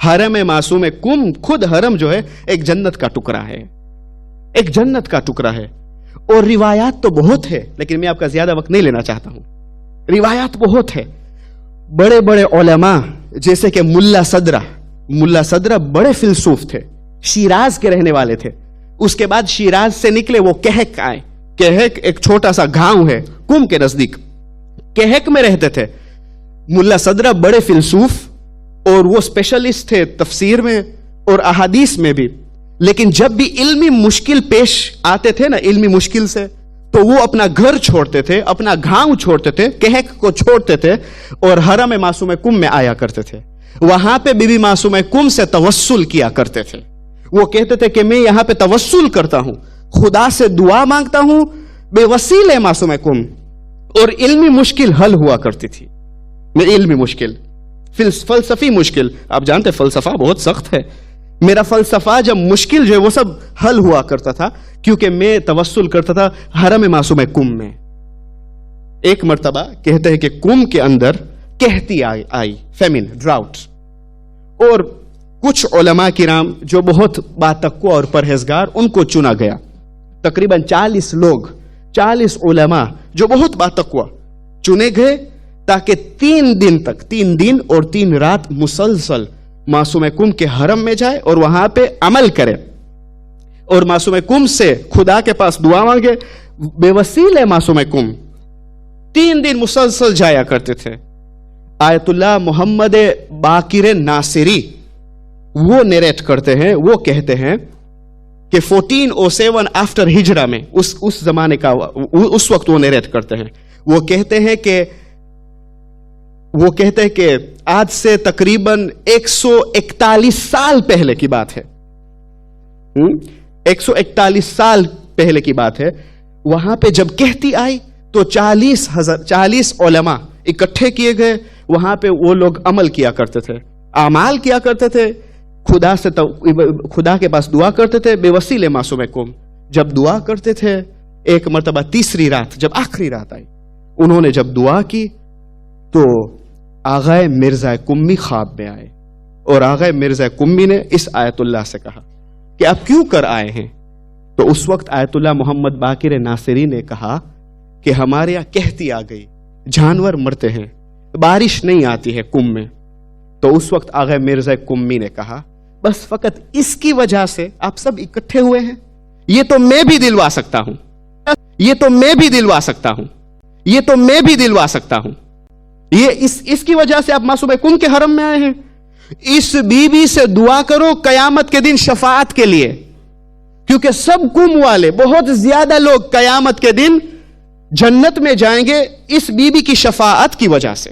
حرم معصوم کم، خود حرم جو ہے ایک جنت کا ٹکڑا ہے، ایک جنت کا ٹکڑا ہے. اور روایات تو بہت ہے، لیکن میں آپ کا زیادہ وقت نہیں لینا چاہتا ہوں. روایات بہت ہے. بڑے بڑے علماء جیسے کہ ملا صدرہ بڑے فلسوف تھے، شیراز کے رہنے والے تھے. اس کے بعد شیراز سے نکلے وہ کہک آئے. کہک ایک چھوٹا سا گاؤں ہے کم کے نزدیک، کہک میں رہتے تھے. ملا صدرہ بڑے فلسوف، اور وہ اسپیشلسٹ تھے تفسیر میں اور احادیث میں بھی. لیکن جب بھی علمی مشکل پیش آتے تھے نا، علمی مشکل سے، تو وہ اپنا گھر چھوڑتے تھے، اپنا گاؤں چھوڑتے تھے، کہک کو چھوڑتے تھے اور حرم معصوم کم میں آیا کرتے تھے. وہاں پہ بی بی معصوم کم سے توسل کیا کرتے تھے. وہ کہتے تھے کہ میں یہاں پہ توسل کرتا ہوں، خدا سے دعا مانگتا ہوں بے وسیلے معصوم کم. اور علمی مشکل حل ہوا کرتی تھی. میں علمی مشکل، فلسفی مشکل، آپ جانتے فلسفہ بہت سخت ہے. میرا فلسفہ جب مشکل جو ہے وہ سب حل ہوا کرتا تھا، کیونکہ میں توسل کرتا تھا حرم معصوم کم میں. ایک مرتبہ کہتے ہیں کہ کم کے اندر کہتی آئی فیمن، ڈراؤٹ. اور کچھ علماء کرام جو بہت باتقوی اور پرہیزگار، ان کو چنا گیا. تقریباً 40 لوگ، 40 علماء جو بہت باتقوی چنے گئے، تاکہ 3 دن اور 3 رات مسلسل معصوم کم کے حرم میں جائے اور وہاں پہ عمل کرے اور معصوم کم سے خدا کے پاس دعا مانگے. بے وسیلے معصوم کم 3 دن مسلسل جایا کرتے تھے. آیت اللہ محمد باقر ناصری وہ نیریٹ کرتے ہیں، وہ کہتے ہیں کہ 1407 آفٹر ہجرہ میں، اس زمانے کا، اس وقت وہ نیریٹ کرتے ہیں. وہ کہتے ہیں کہ آج سے تقریباً 141 سال پہلے کی بات ہے. 141 سال پہلے کی بات ہے. وہاں پہ جب کہتی آئی تو 40 علماء اکٹھے کیے گئے. وہاں پہ وہ لوگ عمل کیا کرتے تھے، اعمال کیا کرتے تھے، خدا کے پاس دعا کرتے تھے بے وسیلے معصوم کم. جب دعا کرتے تھے، ایک مرتبہ تیسری رات جب آخری رات آئی، انہوں نے جب دعا کی تو آغائے مرزا کمی خواب میں آئے. اور آغائے مرزا کمی نے اس آیت اللہ سے کہا کہ آپ کیوں کر آئے ہیں؟ تو اس وقت آیت اللہ محمد باقر ناصری نے کہا کہ ہمارے یہاں کہتی آ گئی، جانور مرتے ہیں، بارش نہیں آتی ہے کم میں. تو اس وقت آغائے مرزا کمی نے کہا بس فقط اس کی وجہ سے آپ سب اکٹھے ہوئے ہیں، یہ تو میں بھی دلوا سکتا ہوں، یہ تو میں بھی دلوا سکتا ہوں، یہ تو میں بھی دلوا سکتا ہوں. یہ اس کی وجہ سے آپ معصوم کم کے حرم میں آئے ہیں. اس بی بی سے دعا کرو قیامت کے دن شفاعت کے لیے، کیونکہ سب کم والے بہت زیادہ لوگ قیامت کے دن جنت میں جائیں گے اس بی بی کی شفاعت کی وجہ سے.